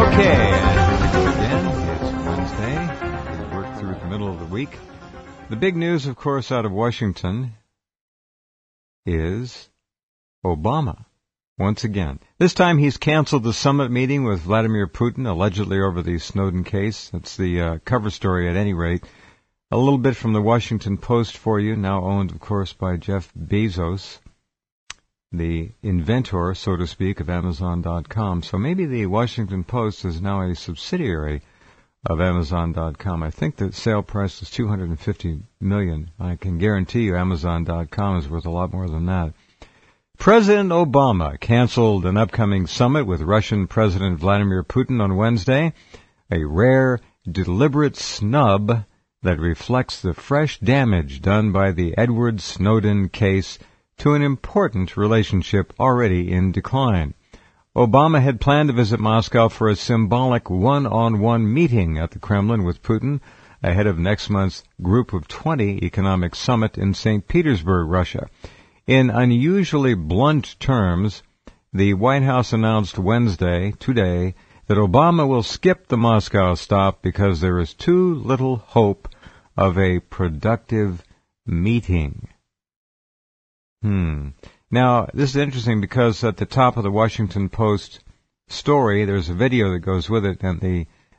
Okay, again, it's Wednesday. We work through the middle of the week. The big news, of course, out of Washington is Obama. Once again. This time he's canceled the summit meeting with Vladimir Putin, allegedly over the Snowden case. That's the cover story at any rate. A little bit from the Washington Post for you, now owned, of course, by Jeff Bezos, the inventor, so to speak, of Amazon.com. So maybe the Washington Post is now a subsidiary of Amazon.com. I think the sale price is $250 million. I can guarantee you Amazon.com is worth a lot more than that. President Obama canceled an upcoming summit with Russian President Vladimir Putin on Wednesday, a rare, deliberate snub that reflects the fresh damage done by the Edward Snowden case to an important relationship already in decline. Obama had planned to visit Moscow for a symbolic one-on-one meeting at the Kremlin with Putin ahead of next month's Group of 20 economic summit in St. Petersburg, Russia. In unusually blunt terms, the White House announced today, that Obama will skip the Moscow stop because there is too little hope of a productive meeting. Now, this is interesting because at the top of the Washington Post story, there's a video that goes with it, and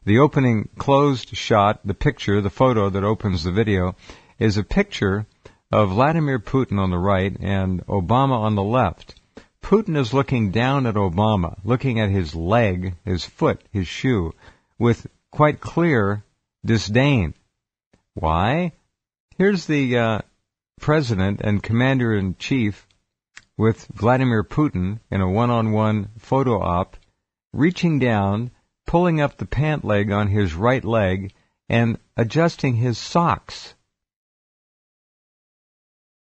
the opening closed shot, the picture, the photo that opens the video, is a picture of Vladimir Putin on the right and Obama on the left. Putin is looking down at Obama, looking at his leg, his foot, his shoe, with quite clear disdain. Why? Here's the president and commander-in-chief with Vladimir Putin in a one-on-one photo op, reaching down, pulling up the pant leg on his right leg, and adjusting his socks.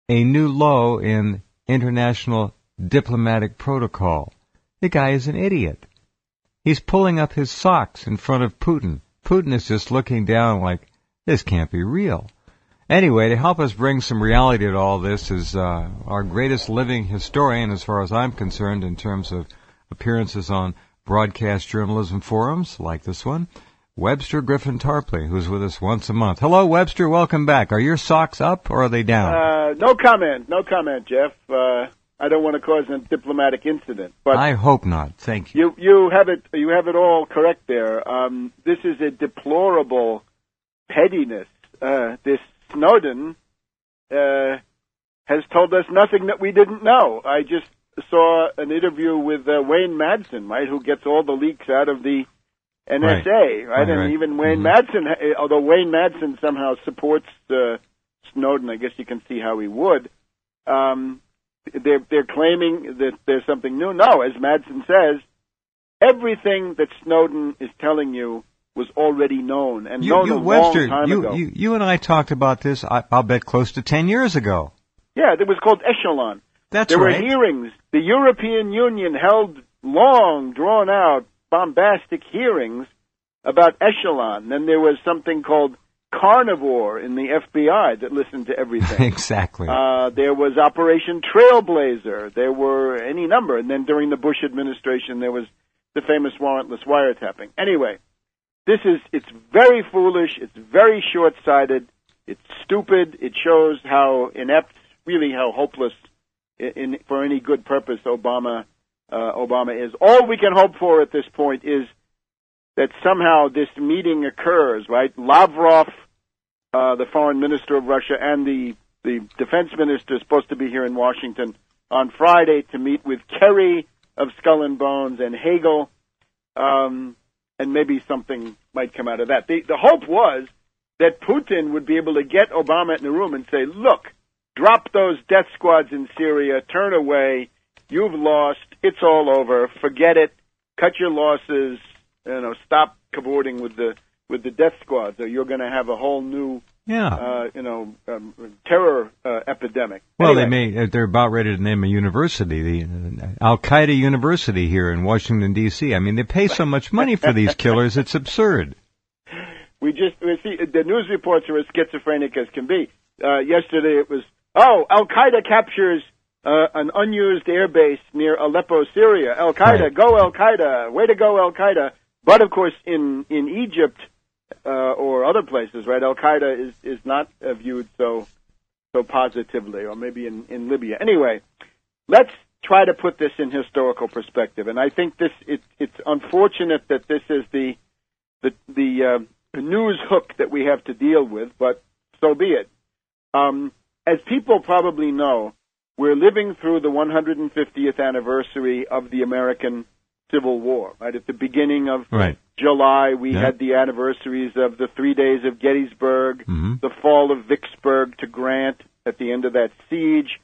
A new low in international diplomatic protocol. The guy is an idiot. He's pulling up his socks in front of Putin. Putin is just looking down like, this can't be real. Anyway, to help us bring some reality to all this is our greatest living historian, as far as I'm concerned, in terms of appearances on broadcast journalism forums like this one, Webster Tarpley, who's with us once a month. Hello, Webster. Welcome back. Are your socks up or are they down? No comment, Jeff. I don't want to cause a diplomatic incident, but I hope not. Thank you. You have it all correct there. This is a deplorable pettiness. This Snowden has told us nothing that we didn't know. I just saw an interview with Wayne Madsen, right, who gets all the leaks out of the NSA, right? And even Wayne Madsen, although Wayne Madsen somehow supports Snowden, I guess you can see how he would. They're claiming that there's something new. No, as Madsen says, everything that Snowden is telling you was already known and known a long time ago. You and I talked about this, I'll bet, close to 10 years ago. Yeah, it was called Echelon. There were hearings. The European Union held long, drawn-out, bombastic hearings about Echelon. Then there was something called Carnivore in the FBI that listened to everything. Exactly. There was Operation Trailblazer. There were any number. And then during the Bush administration, there was the famous warrantless wiretapping. Anyway, it's very foolish. It's very short-sighted. It's stupid. It shows how inept, really how hopeless for any good purpose Obama is. All we can hope for at this point is that somehow this meeting occurs, right? Lavrov, the foreign minister of Russia, and the defense minister is supposed to be here in Washington on Friday to meet with Kerry of Skull and Bones and Hagel, and maybe something might come out of that. The hope was that Putin would be able to get Obama in the room and say, look, drop those death squads in Syria, turn away, you've lost, it's all over, forget it, cut your losses, stop cavorting with the death squads, or you're going to have a whole new, terror epidemic. Well, anyway. They're about ready to name a university, the Al-Qaeda University here in Washington, D.C. I mean, they pay so much money for these killers, it's absurd. We see the news reports are as schizophrenic as can be. Yesterday it was, Al-Qaeda captures an unused airbase near Aleppo, Syria. Al-Qaeda, Go Al-Qaeda, way to go Al-Qaeda. But of course, in Egypt or other places, right, Al Qaeda is not viewed so positively, or maybe in Libya. Anyway, let's try to put this in historical perspective. And I think it's unfortunate that this is the news hook that we have to deal with, but so be it. As people probably know, we're living through the 150th anniversary of the American Civil War, right? At the beginning of July, we had the anniversaries of the 3 days of Gettysburg, the fall of Vicksburg to Grant at the end of that siege.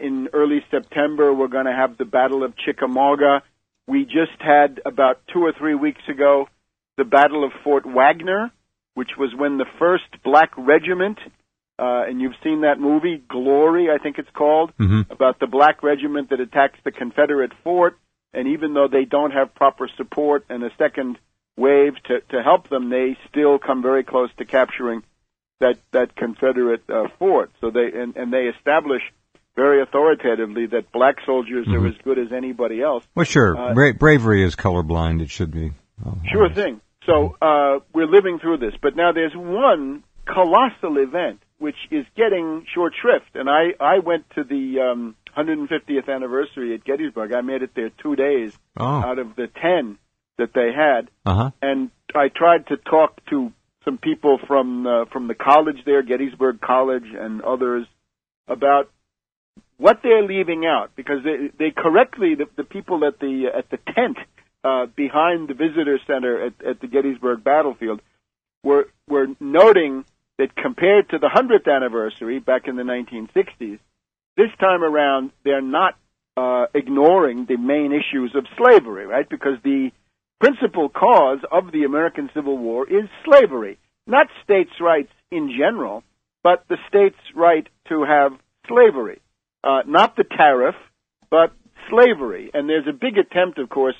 In early September, we're going to have the Battle of Chickamauga. We just had, about 2 or 3 weeks ago, the Battle of Fort Wagner, which was when the first black regiment, and you've seen that movie, Glory, I think it's called, about the black regiment that attacks the Confederate fort. And even though they don't have proper support and a second wave to help them, they still come very close to capturing that Confederate fort. So they establish very authoritatively that black soldiers are as good as anybody else. Well, sure. Bravery is colorblind. It should be. Sure thing. So we're living through this. But now there's one colossal event which is getting short shrift. And I went to the 150th anniversary at Gettysburg. I made it there 2 days out of the 10 that they had. And I tried to talk to some people from the college there, Gettysburg College, and others, about what they're leaving out, because they correctly, the people at the tent behind the visitor center at the Gettysburg battlefield were noting that compared to the 100th anniversary back in the 1960s, this time around they're not ignoring the main issues of slavery, right? Because the principal cause of the American Civil War is slavery, not states' rights in general, but the state's right to have slavery. Not the tariff, but slavery. And there's a big attempt, of course,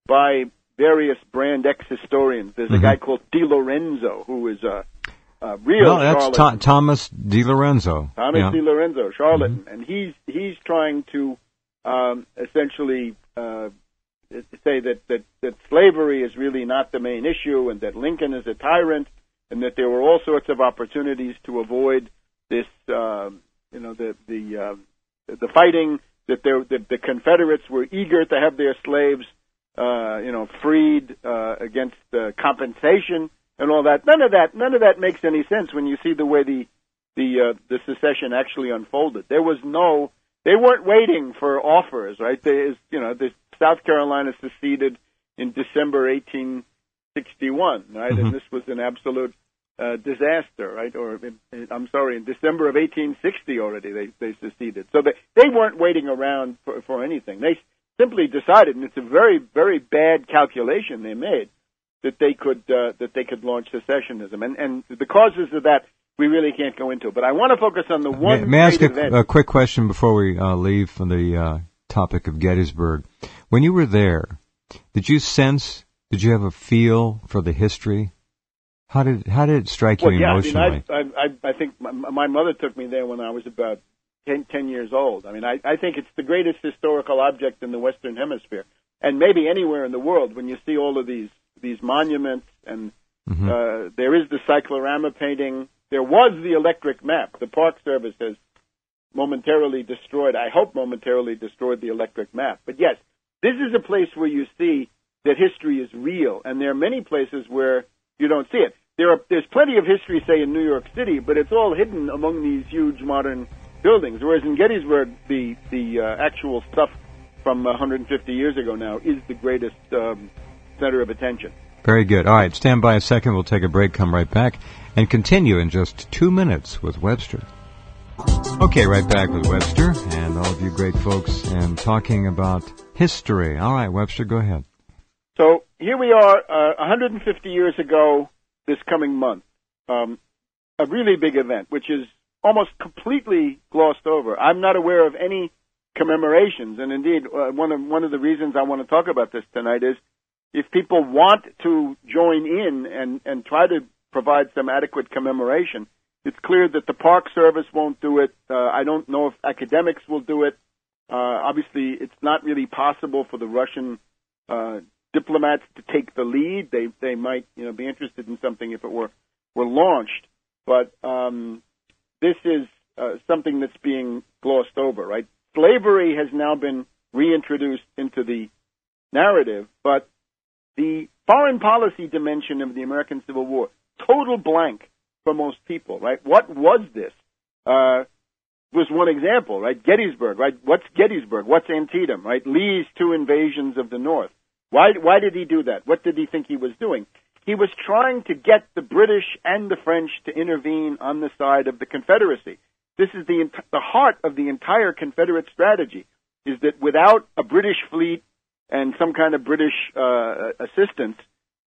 by various Brand X historians. There's a guy called DiLorenzo, who is a real charlatan. That's Thomas DiLorenzo. Thomas DiLorenzo, charlatan. And he's trying to essentially say that slavery is really not the main issue, and that Lincoln is a tyrant, and that there were all sorts of opportunities to avoid this, the fighting, that the Confederates were eager to have their slaves, freed against compensation and all that. None of that makes any sense when you see the way the secession actually unfolded. They weren't waiting for offers, right? The South Carolina seceded in December 1861, right? And this was an absolute disaster, right? In December of 1860 already they seceded. So they weren't waiting around for anything. They simply decided, and it's a very, very bad calculation they made, that they could launch secessionism. And the causes of that we really can't go into. But I want to focus on the one. May I ask a quick question before we leave from the topic of Gettysburg? When you were there, did you have a feel for the history? How did it strike you emotionally? I think my mother took me there when I was about 10 years old. I mean, I think it's the greatest historical object in the Western Hemisphere, and maybe anywhere in the world. When you see all of these monuments, and there is the cyclorama painting. There was the electric map. The Park Service has momentarily destroyed the electric map. But yes, this is a place where you see that history is real, and there are many places where you don't see it. There's plenty of history, say, in New York City, but it's all hidden among these huge modern buildings. Whereas in Gettysburg, the actual stuff from 150 years ago now is the greatest center of attention. Very good. All right, stand by a second. We'll take a break, come right back, and continue in just 2 minutes with Webster. Okay, right back with Webster and all of you great folks, and talking about history. All right, Webster, go ahead. So here we are, 150 years ago this coming month, a really big event, which is almost completely glossed over. I'm not aware of any commemorations, and indeed, one of the reasons I want to talk about this tonight is if people want to join in and try to provide some adequate commemoration, it's clear that the Park Service won't do it. I don't know if academics will do it. Obviously, it's not really possible for the Russian diplomats to take the lead. They might be interested in something if it were launched, but this is something that's being glossed over, right? Slavery has now been reintroduced into the narrative, but the foreign policy dimension of the American Civil War, total blank for most people, right? What was this? Was one example, right? Gettysburg, right? What's Gettysburg? What's Antietam, right? Lee's 2 invasions of the North. Why did he do that? What did he think he was doing? He was trying to get the British and the French to intervene on the side of the Confederacy. This is the heart of the entire Confederate strategy, is that without a British fleet and some kind of British assistance,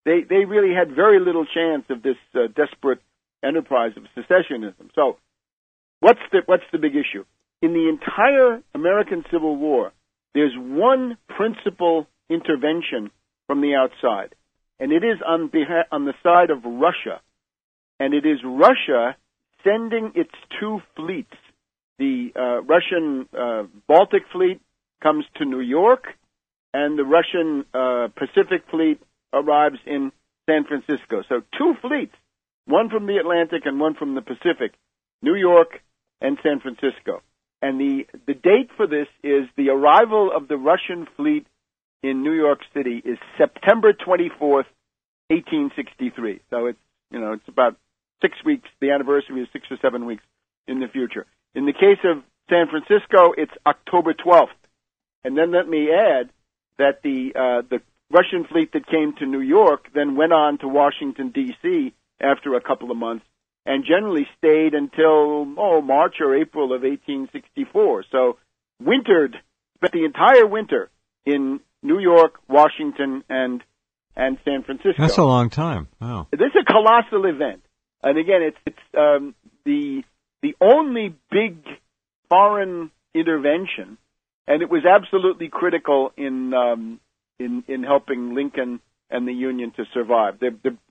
they really had very little chance of this desperate enterprise of secessionism. So what's the big issue? In the entire American Civil War, there's one principal intervention from the outside, and it is on the side of Russia, and it is Russia sending its 2 fleets. The Russian Baltic Fleet comes to New York, and the Russian Pacific Fleet arrives in San Francisco. So 2 fleets, one from the Atlantic and one from the Pacific, New York and San Francisco. And the date for this is the arrival of the Russian fleet in New York City is September 24th, 1863. So it's about 6 weeks. The anniversary is 6 or 7 weeks in the future. In the case of San Francisco, it's October 12th. And then let me add that the Russian fleet that came to New York then went on to Washington, D.C. after a couple of months and generally stayed until March or April of 1864. So spent the entire winter in New York, Washington, and San Francisco. That's a long time. Wow. This is a colossal event. And again, it's the only big foreign intervention, and it was absolutely critical in helping Lincoln and the Union to survive.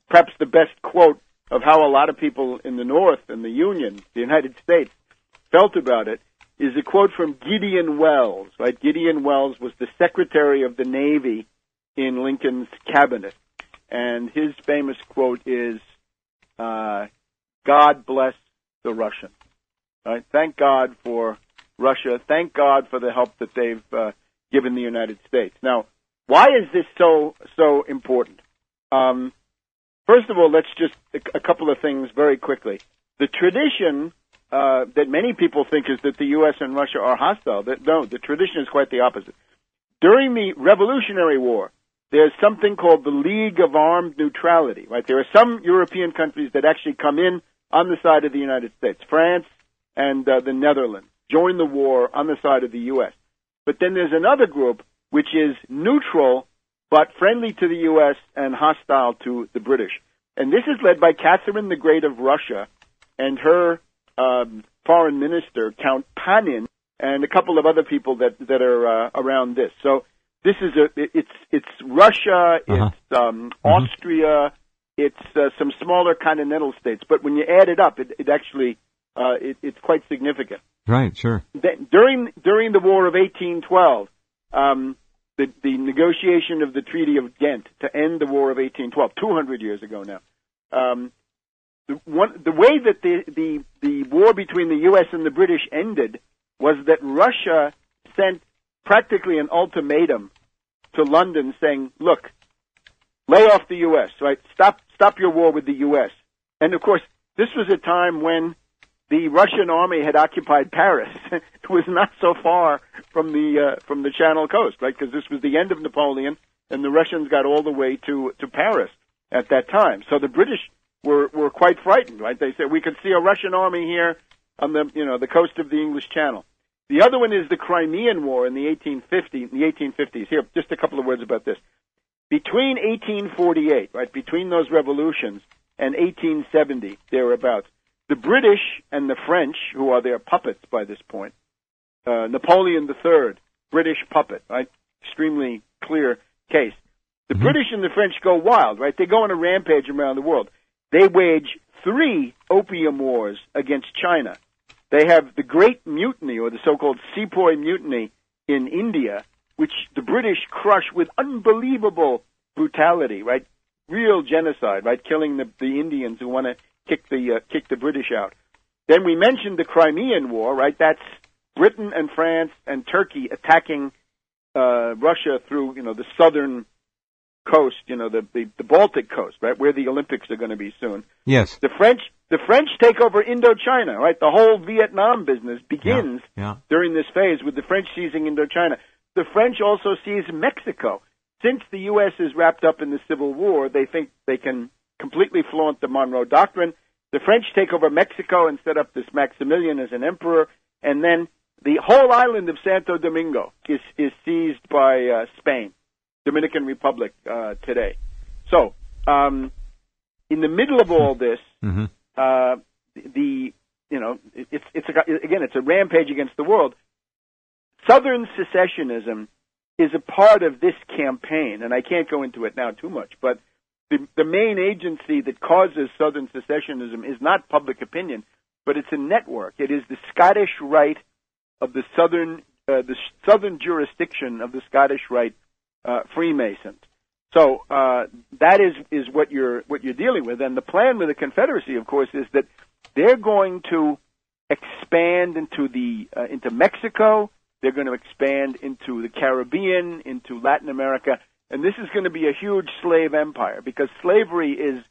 Perhaps the best quote of how a lot of people in the North and the Union, the United States, felt about it is a quote from Gideon Welles. Right? Gideon Welles was the Secretary of the Navy in Lincoln's cabinet, and his famous quote is, God bless the Russians. Right? Thank God for Russia. Thank God for the help that they've given the United States. Now, why is this so important? First of all, let's just a couple of things very quickly. The tradition that many people think is that the U.S. and Russia are hostile. No, the tradition is quite the opposite. During the Revolutionary War, there's something called the League of Armed Neutrality. Right? There are some European countries that actually come in on the side of the United States. France and the Netherlands join the war on the side of the U.S. But then there's another group which is neutral but friendly to the U.S. and hostile to the British. And this is led by Catherine the Great of Russia and her foreign minister, Count Panin, and a couple of other people that are around this. So this is it's Russia, it's Austria, it's some smaller continental states. But when you add it up, it actually it's quite significant. Right, sure. During the War of 1812, the negotiation of the Treaty of Ghent to end the War of 1812, 200 years ago now. The way that the war between the U.S. and the British ended was that Russia sent practically an ultimatum to London saying, look, lay off the U.S., right? Stop your war with the U.S. And, of course, this was a time when the Russian army had occupied Paris. It was not so far from the Channel Coast, right? Because this was the end of Napoleon, and the Russians got all the way to Paris at that time. So the British were quite frightened, right? They said we could see a Russian army here on the coast of the English Channel. The other one is the Crimean War in the 1850s. Here, just a couple of words about this. Between 1848, right, between those revolutions, and 1870, thereabouts, the British and the French, who are their puppets by this point, Napoleon III, British puppet, right? Extremely clear case. The British and the French go wild, right? They go on a rampage around the world. They wage 3 opium wars against China. They have the Great Mutiny, or the so-called Sepoy Mutiny in India, which the British crush with unbelievable brutality, right? Real genocide, right? Killing the Indians who want to kick the British out. Then we mentioned the Crimean War, right? That's Britain and France and Turkey attacking Russia through, the southern coast, the Baltic coast, right, where the Olympics are going to be soon. Yes. The French take over Indochina, right? The whole Vietnam business begins during this phase with the French seizing Indochina. The French also seize Mexico. Since the U.S. is wrapped up in the Civil War, they think they can completely flaunt the Monroe Doctrine. The French take over Mexico and set up this Maximilian as an emperor, and then the whole island of Santo Domingo is seized by Spain, Dominican Republic today. So, in the middle of all this, it's a rampage against the world. Southern secessionism is a part of this campaign, and I can't go into it now too much, but the main agency that causes Southern secessionism is not public opinion, but it's a network. It is the Scottish Rite of the southern jurisdiction of the Scottish Rite Freemasons. So that is what you're dealing with, and the plan with the Confederacy, of course, is that they're going to expand into Mexico. They're going to expand into the Caribbean, into Latin America, and this is going to be a huge slave empire because slavery is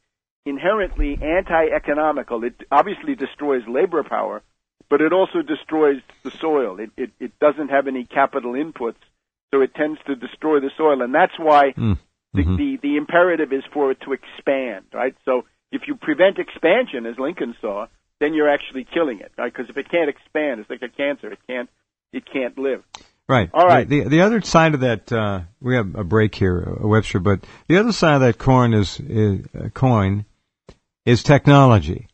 inherently anti-economical. It obviously destroys labor power, but it also destroys the soil. It doesn't have any capital inputs, so it tends to destroy the soil, and that's why the imperative is for it to expand, right? So if you prevent expansion, as Lincoln saw, then you're actually killing it, right? Because if it can't expand, it's like a cancer. It can't live. Right. All right. The other side of that, we have a break here, Webster, but the other side of that coin is technology.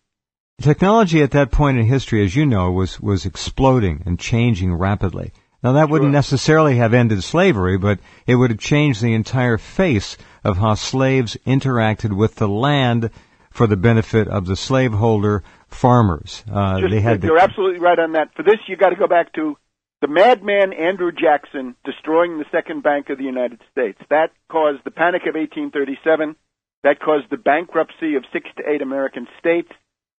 Technology at that point in history, as you know, was exploding and changing rapidly. Now, that wouldn't necessarily have ended slavery, but it would have changed the entire face of how slaves interacted with the land for the benefit of the slaveholder farmers. You're absolutely right on that. For this, you got to go back to the madman Andrew Jackson destroying the Second Bank of the United States. That caused the Panic of 1837. That caused the bankruptcy of 6 to 8 American states.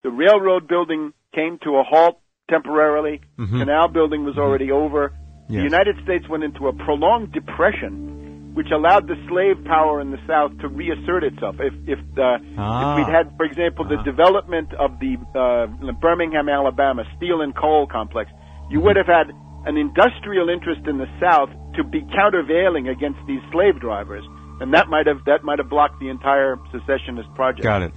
The railroad building came to a halt temporarily. Canal building was already over. Yes. The United States went into a prolonged depression, which allowed the slave power in the South to reassert itself. If we'd had, for example, the development of the Birmingham, Alabama steel and coal complex, you would have had an industrial interest in the South to be countervailing against these slave drivers, and that might have blocked the entire secessionist project. Got it.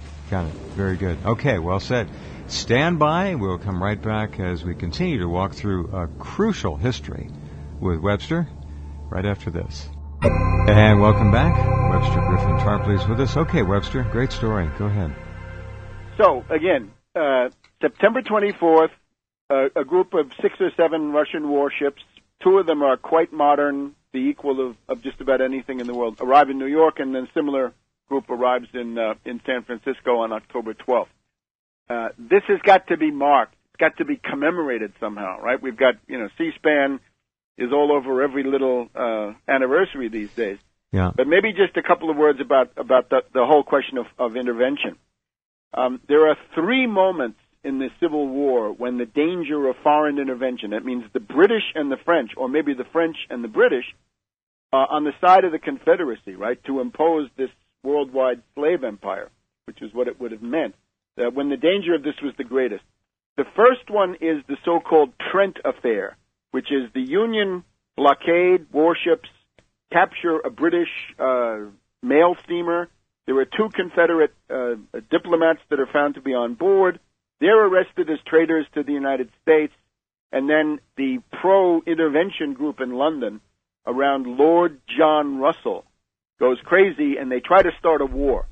Very good. Okay, well said. Stand by. We'll come right back as we continue to walk through a crucial history with Webster right after this. And welcome back. Webster Griffin Tarpley is with us. Okay, Webster, great story. Go ahead. So, again, September 24th, a group of 6 or 7 Russian warships, 2 of them are quite modern, the equal of just about anything in the world, arrive in New York, and then a similar group arrives in San Francisco on October 12th. This has got to be marked. It's got to be commemorated somehow, right? We've got, C-SPAN is all over every little anniversary these days. Yeah. But maybe just a couple of words about the whole question of intervention. There are 3 moments in the Civil War when the danger of foreign intervention, that means the British and the French, or maybe the French and the British, on the side of the Confederacy, right, to impose this worldwide slave empire, which is what it would have meant, when the danger of this was the greatest. The first one is the so-called Trent Affair, which is the Union blockade warships capture a British mail steamer. There were 2 Confederate diplomats that are found to be on board. They're arrested as traitors to the United States, and then the pro-intervention group in London around Lord John Russell goes crazy, and they try to start a war.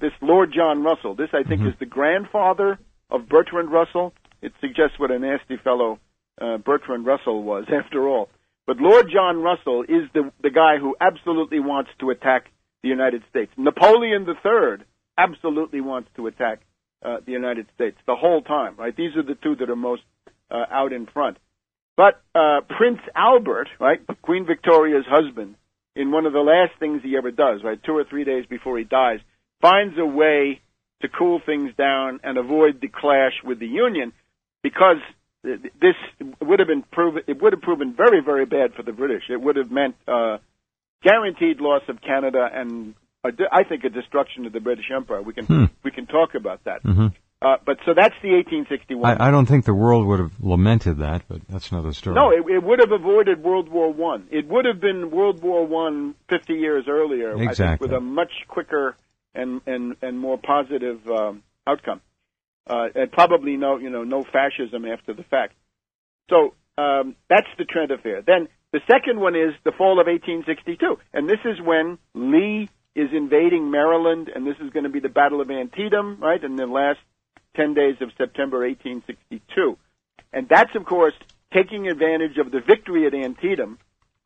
This Lord John Russell, this I think is the grandfather of Bertrand Russell. It suggests what a nasty fellow Bertrand Russell was, after all. But Lord John Russell is the guy who absolutely wants to attack the United States. Napoleon III absolutely wants to attack the United States the whole time, right? These are the 2 that are most out in front. But Prince Albert, right, Queen Victoria's husband, in one of the last things he ever does, right, 2 or 3 days before he dies, finds a way to cool things down and avoid the clash with the Union, because this would have proven very, very bad for the British. It would have meant guaranteed loss of Canada and I think a destruction of the British Empire. We can talk about that. Mm-hmm. But so that's the 1861. I don't think the world would have lamented that, but that's another story. No, it would have avoided World War I. It would have been World War I 50 years earlier, exactly. I think, with a much quicker and more positive outcome. And probably no fascism after the fact. So that's the Trent affair. Then the second one is the fall of 1862, and this is when Lee is invading Maryland, and this is going to be the Battle of Antietam, right, in the last 10 days of September 1862. And that's, of course, taking advantage of the victory at Antietam.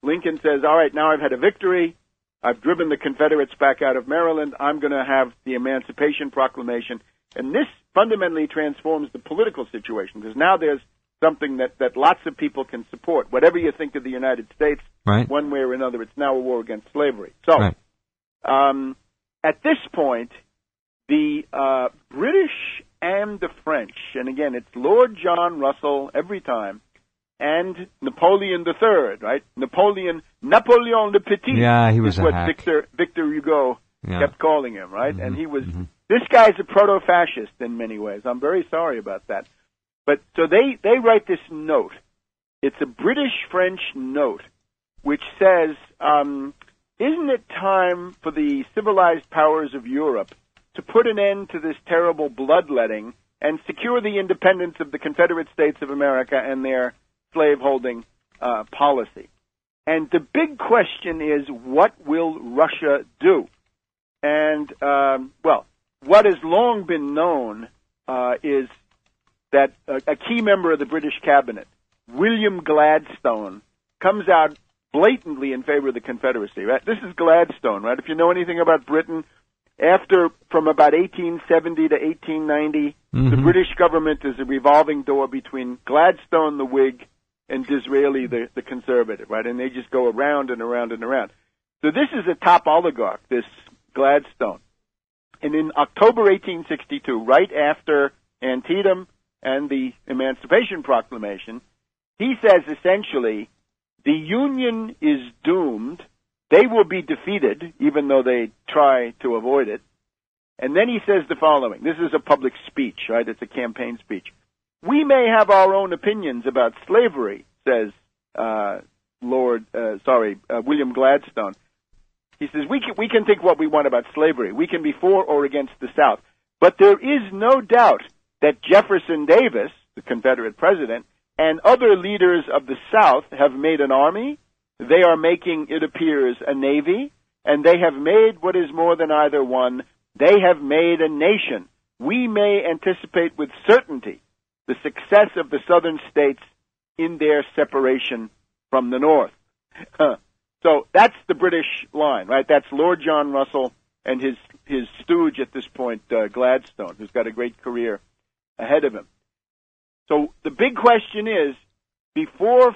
Lincoln says, all right, now I've had a victory. I've driven the Confederates back out of Maryland. I'm going to have the Emancipation Proclamation. And this fundamentally transforms the political situation, because now there's something that lots of people can support. Whatever you think of the United States, right, one way or another, it's now a war against slavery. So, right. At this point, the British and the French, and again, it's Lord John Russell every time, and Napoleon III, right? Napoleon le Petit. Yeah, he was what hack. Victor Hugo kept calling him, right? Mm-hmm. And he was, this guy's a proto-fascist in many ways. I'm very sorry about that. But so they write this note. It's a British-French note, which says, isn't it time for the civilized powers of Europe to put an end to this terrible bloodletting and secure the independence of the Confederate States of America and their slaveholding policy? And the big question is, what will Russia do? And, what has long been known is that a key member of the British cabinet, William Gladstone, comes out blatantly in favor of the Confederacy. Right? This is Gladstone, right? If you know anything about Britain, from about 1870 to 1890, the British government is a revolving door between Gladstone, the Whig, and Disraeli, the conservative, right? And they just go around and around and around. So this is a top oligarch, this Gladstone. And in October 1862, right after Antietam and the Emancipation Proclamation, he says essentially, the Union is doomed. They will be defeated, even though they try to avoid it. And then he says the following. This is a public speech, right? It's a campaign speech. We may have our own opinions about slavery, says William Gladstone. He says, we can think what we want about slavery. We can be for or against the South. But there is no doubt that Jefferson Davis, the Confederate president, and other leaders of the South have made an army. They are making, it appears, a navy, and they have made what is more than either one. They have made a nation. We may anticipate with certainty the success of the Southern states in their separation from the North. So that's the British line, right? That's Lord John Russell and his stooge at this point, Gladstone, who's got a great career ahead of him. So the big question is, before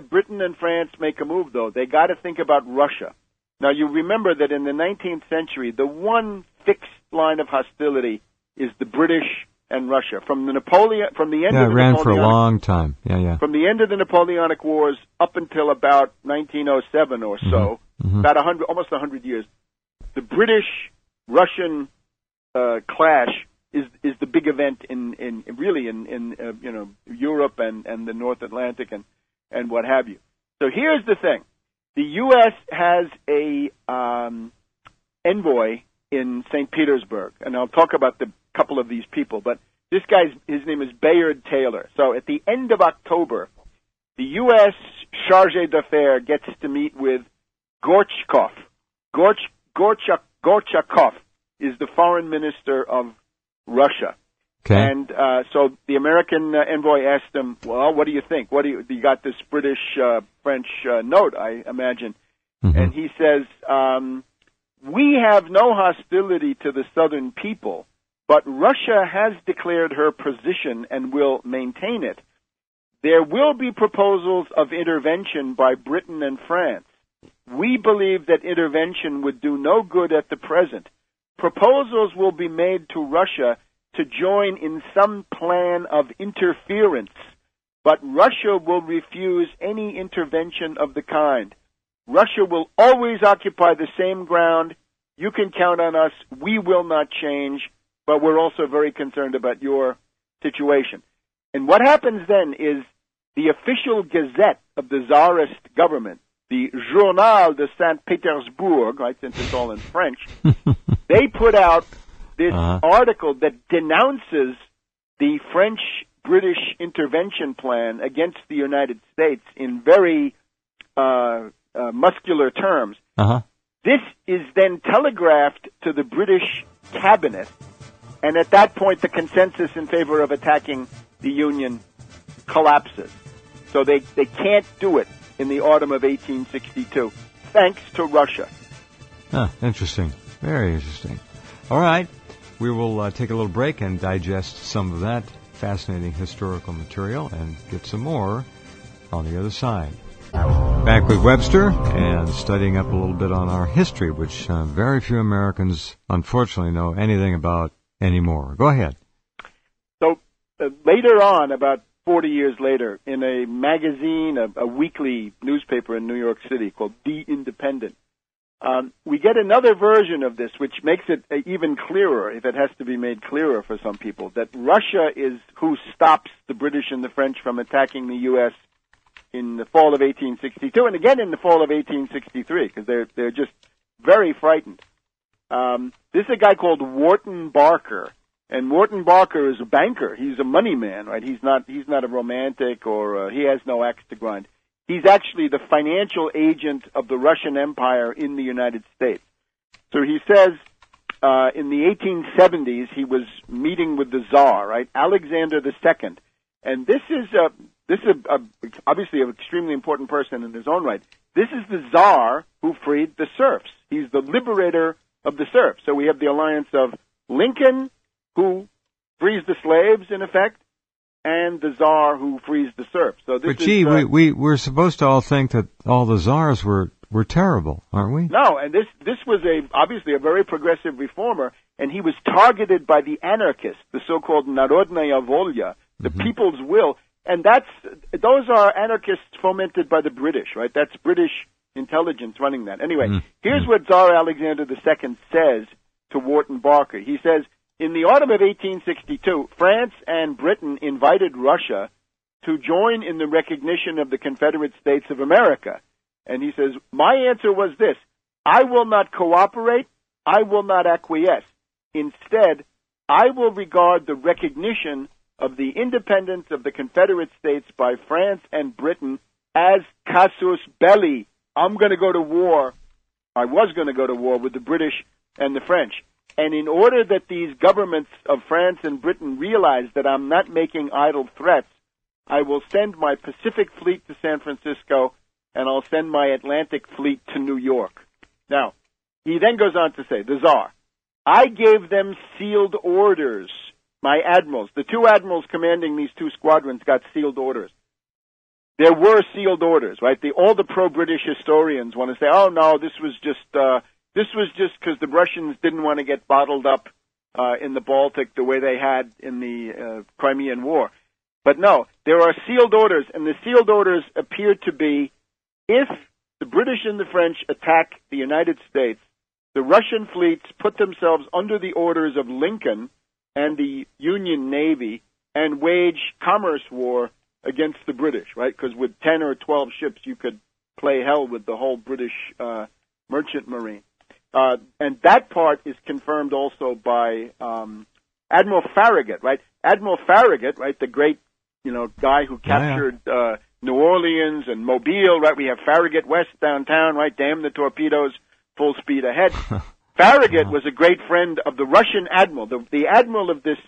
Britain and France make a move, though, they got to think about Russia. Now, you remember that in the 19th century, the one fixed line of hostility is the British and Russia. From the end of the it ran for a long time. Yeah. From the end of the Napoleonic Wars up until about 1907 or so, about almost 100 years, the British-Russian clash is the big event in Europe and the North Atlantic and what have you. So here's the thing: the U.S. has a envoy in St. Petersburg, and I'll talk about the couple of these people. But his name is Bayard Taylor. So at the end of October, the U.S. chargé d'affaires gets to meet with Gorchakov. Gorchakov is the foreign minister of Russia. Okay. And so the American envoy asked him, well, what do you think? You got this British-French note, I imagine. And he says, we have no hostility to the Southern people, but Russia has declared her position and will maintain it. There will be proposals of intervention by Britain and France. we believe that intervention would do no good at the present. Proposals will be made to Russia to join in some plan of interference, but Russia will refuse any intervention of the kind. Russia will always occupy the same ground. You can count on us. We will not change, but we're also very concerned about your situation. And what happens then is the official gazette of the Tsarist government, the Journal de Saint Petersbourg, right, since it's all in French, they put out this article that denounces the French-British intervention plan against the United States in very muscular terms. This is then telegraphed to the British cabinet, and at that point the consensus in favor of attacking the Union collapses. So they can't do it in the autumn of 1862, thanks to Russia. Interesting. Very interesting. All right. We will take a little break and digest some of that fascinating historical material and get some more on the other side. Back with Webster and studying up a little bit on our history, which very few Americans, unfortunately, know anything about anymore. Go ahead. So later on, about 40 years later, in a magazine, a weekly newspaper in New York City called The Independent, we get another version of this, which makes it even clearer, if it has to be made clearer for some people, that Russia is who stops the British and the French from attacking the U.S. in the fall of 1862, and again in the fall of 1863, because they're just very frightened. This is a guy called Wharton Barker, and Wharton Barker is a banker. He's a money man, right? He's not a romantic, or he has no axe to grind. He's actually the financial agent of the Russian Empire in the United States. So he says in the 1870s he was meeting with the Tsar, right, Alexander II, and this is obviously an extremely important person in his own right. This is the Tsar who freed the serfs. He's the liberator of the serfs. So we have the alliance of Lincoln, who frees the slaves, in effect, and the Tsar who frees the serfs. So this we're supposed to all think that all the Tsars were terrible, aren't we? No, and this was obviously a very progressive reformer, and he was targeted by the anarchists, the so-called Narodnaya Volya, the people's will, and those are anarchists fomented by the British, right? That's British intelligence running that. Anyway, here's what Tsar Alexander II says to Wharton Barker. He says, in the autumn of 1862, France and Britain invited Russia to join in the recognition of the Confederate States of America. And he says, my answer was this: I will not cooperate, I will not acquiesce. Instead, I will regard the recognition of the independence of the Confederate States by France and Britain as casus belli. I'm going to go to war. I was going to go to war with the British and the French. And in order that these governments of France and Britain realize that I'm not making idle threats, I will send my Pacific Fleet to San Francisco, and I'll send my Atlantic Fleet to New York. Now, he then goes on to say, the Tsar, I gave them sealed orders. My admirals, the two admirals commanding these two squadrons, got sealed orders. There were sealed orders, right? All the pro-British historians want to say, oh, no, this was just because the Russians didn't want to get bottled up in the Baltic the way they had in the Crimean War. But no, there are sealed orders, and the sealed orders appear to be, if the British and the French attack the United States, the Russian fleets put themselves under the orders of Lincoln and the Union Navy and wage commerce war against the British, right? Because with 10 or 12 ships, you could play hell with the whole British merchant marine. And that part is confirmed also by Admiral Farragut, right? Admiral Farragut, right, the great, guy who captured New Orleans and Mobile, right? We have Farragut West downtown, right? Damn the torpedoes, full speed ahead. Farragut was a great friend of the Russian admiral. The admiral of this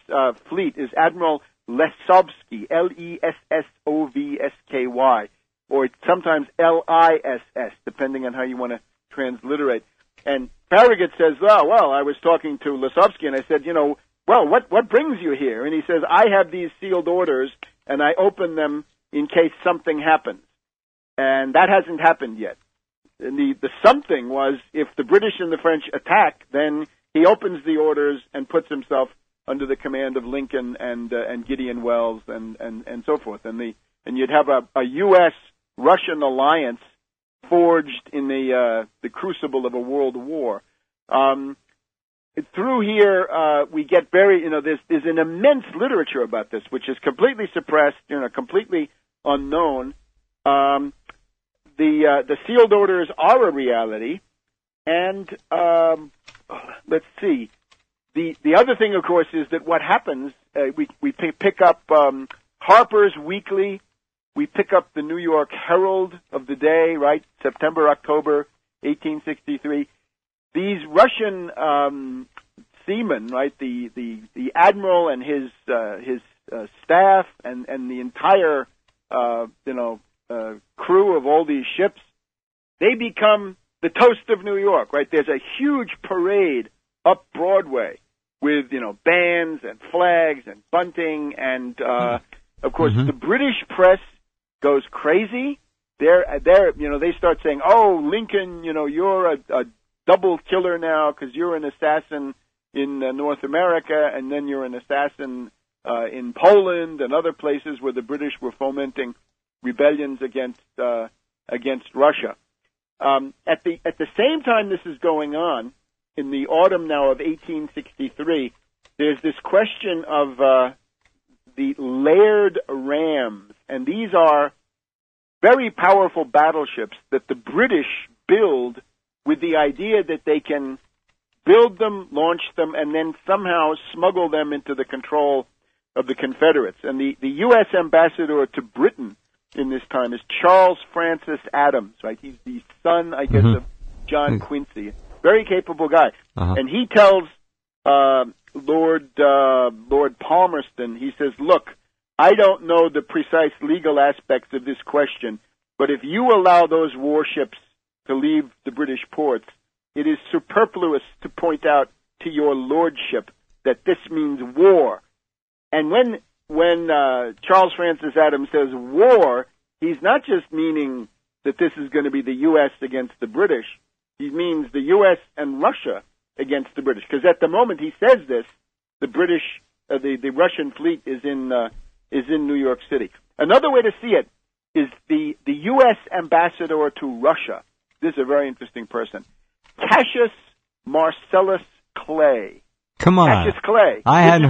fleet is Admiral Lesovsky, Lessovsky, or sometimes Liss, depending on how you want to transliterate. And Farragut says, well, I was talking to Lesovsky, and I said, what brings you here? And he says, I have these sealed orders, and I open them in case something happens. And that hasn't happened yet. the something was, if the British and the French attack, then he opens the orders and puts himself under the command of Lincoln and Gideon Welles and so forth, and you'd have a U.S.-Russian alliance forged in the crucible of a world war. Through here, we get there's an immense literature about this, which is completely suppressed, completely unknown. The sealed orders are a reality, and let's see. The other thing, of course, is that what happens, we pick up Harper's Weekly, we pick up the New York Herald of the day, right, September, October 1863. These Russian seamen, right, the admiral and his staff and the entire crew of all these ships, they become the toast of New York, right? There's a huge parade up Broadway with bands and flags and bunting, and of course the British press goes crazy. They start saying, "Oh, Lincoln, you're a double killer now because you're an assassin in North America, and then you're an assassin in Poland and other places where the British were fomenting rebellions against Russia." At the same time this is going on, in the autumn now of 1863, there's this question of the Laird rams, and these are very powerful battleships that the British build with the idea that they can build them, launch them, and then somehow smuggle them into the control of the Confederates. And the U.S. ambassador to Britain in this time is Charles Francis Adams, right? He's the son, I guess, of John Quincy. Very capable guy. And he tells Lord Palmerston, he says, "Look, I don't know the precise legal aspects of this question, but if you allow those warships to leave the British ports, it is superfluous to point out to your lordship that this means war." And when Charles Francis Adams says war, he's not just meaning that this is going to be the U.S. against the British. He means the U.S. and Russia against the British. Because at the moment he says this, the Russian fleet is in New York City. Another way to see it is the U.S. ambassador to Russia. This is a very interesting person. Cassius Marcellus Clay. Come on. Cassius Clay. I haven't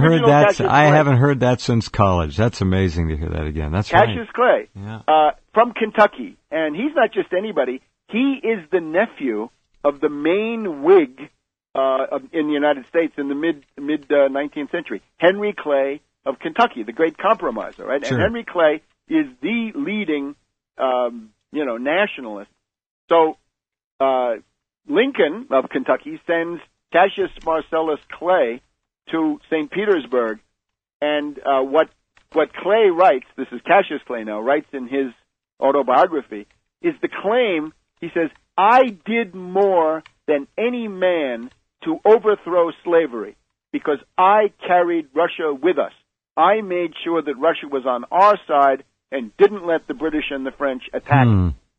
heard that since college. That's amazing to hear that again. That's Cassius right. Clay. Yeah. From Kentucky. And he's not just anybody. He is the nephew of the main Whig in the United States in the mid 19th century, Henry Clay of Kentucky, the great compromiser, right? Sure. And Henry Clay is the leading, nationalist. So Lincoln of Kentucky sends Cassius Marcellus Clay to St. Petersburg, and what Clay writes, this is Cassius Clay now, writes in his autobiography, is the claim, he says, "I did more than any man to overthrow slavery because I carried Russia with us. I made sure that Russia was on our side and didn't let the British and the French attack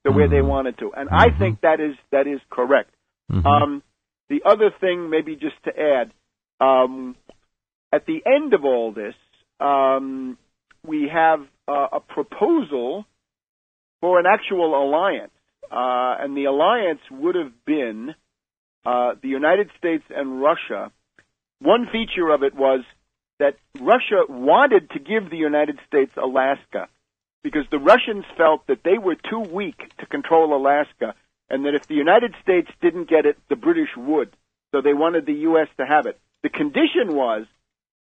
the way they wanted to." And I think that is correct. The other thing, maybe just to add, at the end of all this, we have a proposal for an actual alliance. And the alliance would have been the United States and Russia. One feature of it was that Russia wanted to give the United States Alaska because the Russians felt that they were too weak to control Alaska, and that if the United States didn't get it, the British would. So they wanted the U.S. to have it. The condition was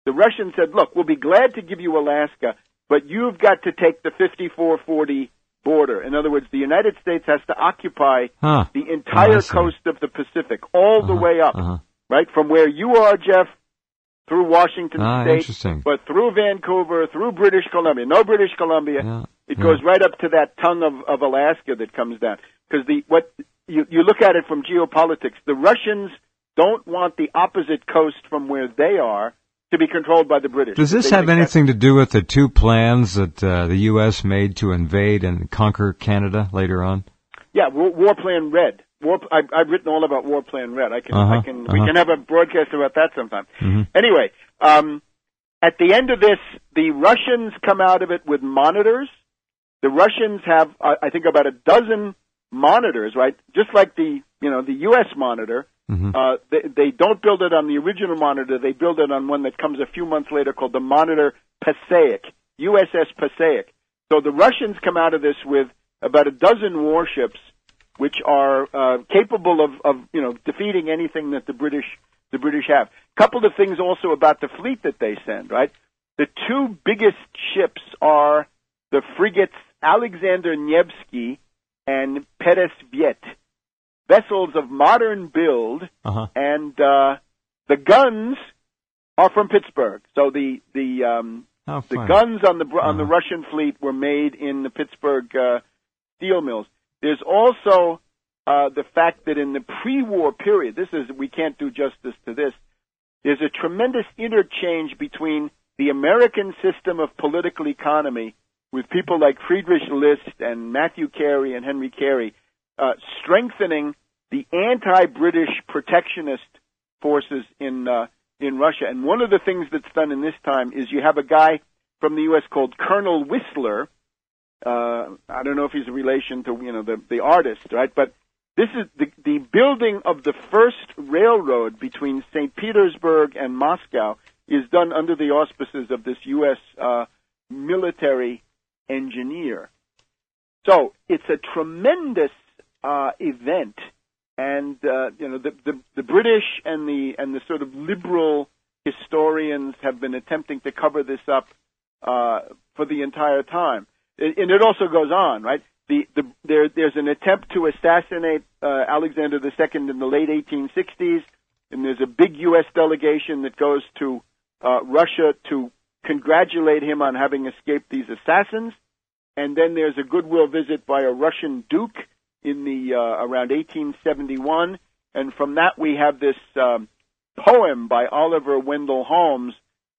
the Russians said, "Look, we'll be glad to give you Alaska, but you've got to take the 5440 border." In other words, the United States has to occupy the entire coast of the Pacific, all the way up, right? From where you are, Jeff, through Washington State, but through Vancouver, through British Columbia. No British Columbia. It goes right up to that tongue of Alaska that comes down. Because you look at it from geopolitics, the Russians don't want the opposite coast from where they are to be controlled by the British. Does this have anything to do with the two plans that the U.S. made to invade and conquer Canada later on? Yeah, War Plan Red. I've written all about War Plan Red. We can have a broadcast about that sometime. Mm-hmm. Anyway, at the end of this, the Russians come out of it with monitors. The Russians have, I think, about a dozen monitors, right? Just like the U.S. monitor. Mm-hmm. They don't build it on the original monitor. They build it on one that comes a few months later called the Monitor Passaic, USS Passaic. So the Russians come out of this with about a dozen warships, which are capable of defeating anything that the British have. Couple of things also about the fleet that they send, right? The two biggest ships are the frigates Alexander Nevsky and Peresviet, vessels of modern build, and the guns are from Pittsburgh. So the guns on the Russian fleet were made in the Pittsburgh steel mills. There's also the fact that in the pre-war period, we can't do justice to this. There's a tremendous interchange between the American system of political economy with people like Friedrich List and Matthew Carey and Henry Carey, strengthening the anti-British protectionist forces in Russia. And one of the things that's done in this time is you have a guy from the U.S. called Colonel Whistler. I don't know if he's a relation to the artist, right? But this is the building of the first railroad between St. Petersburg and Moscow is done under the auspices of this U.S. Military engineer. So it's a tremendous event, and the British and the sort of liberal historians have been attempting to cover this up for the entire time. And it also goes on, right? There's an attempt to assassinate Alexander II in the late 1860s, and there's a big U.S. delegation that goes to Russia to congratulate him on having escaped these assassins. And then there's a goodwill visit by a Russian duke in the around 1871, and from that we have this poem by Oliver Wendell Holmes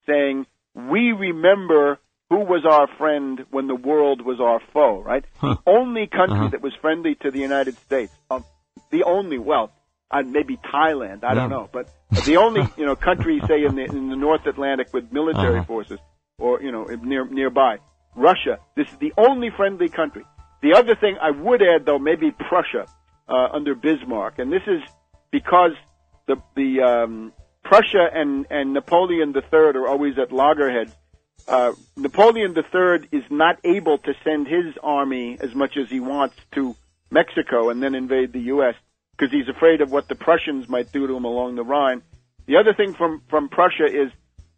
saying, "We remember who was our friend when the world was our foe," right? The only country that was friendly to the United States, the only, maybe Thailand, I don't know, but the only, country, say, in the North Atlantic with military forces, or, nearby. Russia, this is the only friendly country. The other thing I would add, though, maybe Prussia, under Bismarck, and this is because the Prussia and Napoleon III are always at loggerheads. Napoleon III is not able to send his army as much as he wants to Mexico and then invade the U.S. because he's afraid of what the Prussians might do to him along the Rhine. The other thing from Prussia is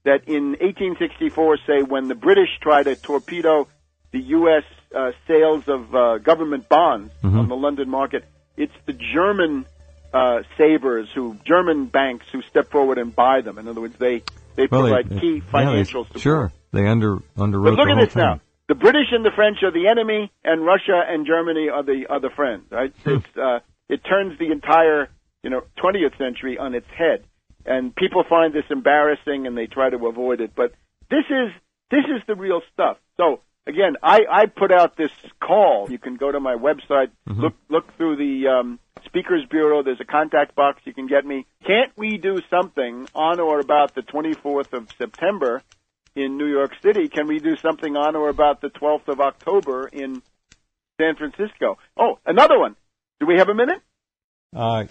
that in 1864, say, when the British try to torpedo the U.S. Sales of government bonds on the London market, it's the German German banks who step forward and buy them. In other words, they provide key financial support. Sure, they underwrote but look the at whole this thing. now. The British and the French are the enemy, and Russia and Germany are the friends. Right? It turns the entire 20th century on its head, and people find this embarrassing and they try to avoid it. But this is the real stuff. So again, I put out this call. You can go to my website, look through the Speakers Bureau. There's a contact box. You can get me. Can't we do something on or about the 24th of September in New York City? Can we do something on or about the 12th of October in San Francisco? Oh, another one. Do we have a minute?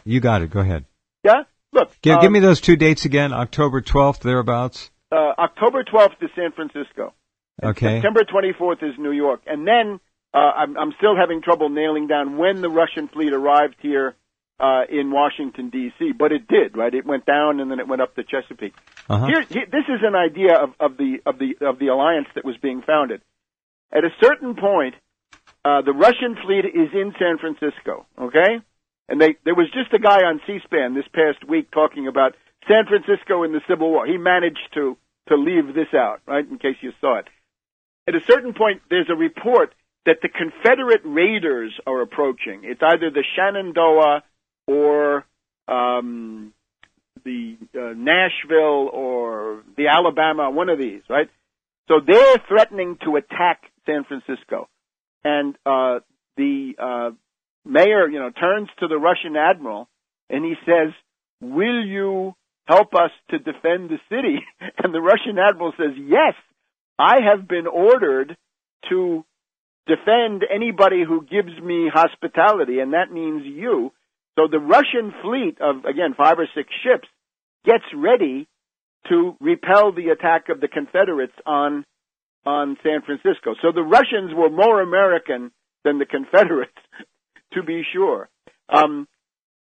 You got it. Go ahead. Yeah? Look. Give me those two dates again. October 12th, thereabouts. October 12th is San Francisco. Okay. September 24th is New York. And then I'm still having trouble nailing down when the Russian fleet arrived here in Washington, D.C., but it did, right? It went down and then it went up to Chesapeake. Here, this is an idea of the alliance that was being founded. At a certain point, the Russian fleet is in San Francisco, okay? And there was just a guy on C-SPAN this past week talking about San Francisco in the Civil War. He managed to leave this out, right, in case you saw it. At a certain point, there's a report that the Confederate raiders are approaching. It's either the Shenandoah or the Nashville or the Alabama, one of these, right? So they're threatening to attack San Francisco. And the mayor, turns to the Russian admiral and he says, "Will you help us to defend the city?" And the Russian admiral says, "Yes, I have been ordered to defend anybody who gives me hospitality, and that means you." So the Russian fleet of, again, 5 or 6 ships gets ready to repel the attack of the Confederates on San Francisco. So the Russians were more American than the Confederates, to be sure. And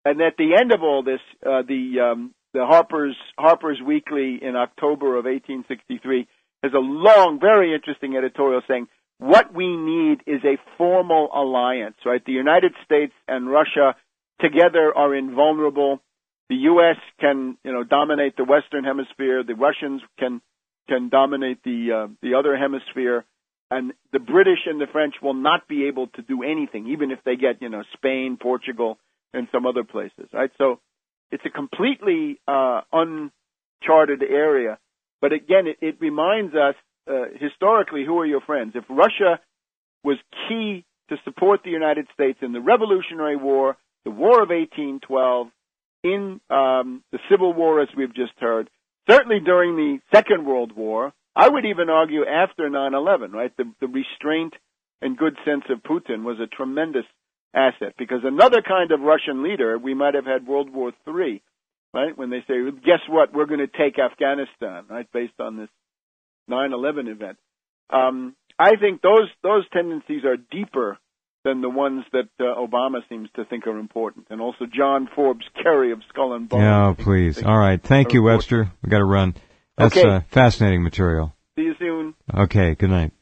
at the end of all this, the Harper's Weekly in October of 1863 has a long, very interesting editorial saying, what we need is a formal alliance, right? The United States and Russia together are invulnerable. The U.S. can, dominate the Western Hemisphere. The Russians can dominate the other hemisphere. And the British and the French will not be able to do anything, even if they get, Spain, Portugal, and some other places, right? So it's a completely uncharted area. But again, it reminds us, historically, who are your friends? If Russia was key to support the United States in the Revolutionary War, the War of 1812, in the Civil War, as we've just heard, certainly during the Second World War, I would even argue after 9/11, right? The restraint and good sense of Putin was a tremendous asset, because another kind of Russian leader, we might have had World War III, right? When they say, guess what, we're going to take Afghanistan, right, based on this 9/11 event. I think those tendencies are deeper than the ones that Obama seems to think are important. And also John Forbes Kerry of Skull and Bones. Yeah, please. All right. Thank you, Webster. We got to run. That's okay. Fascinating material. See you soon. Okay. Good night.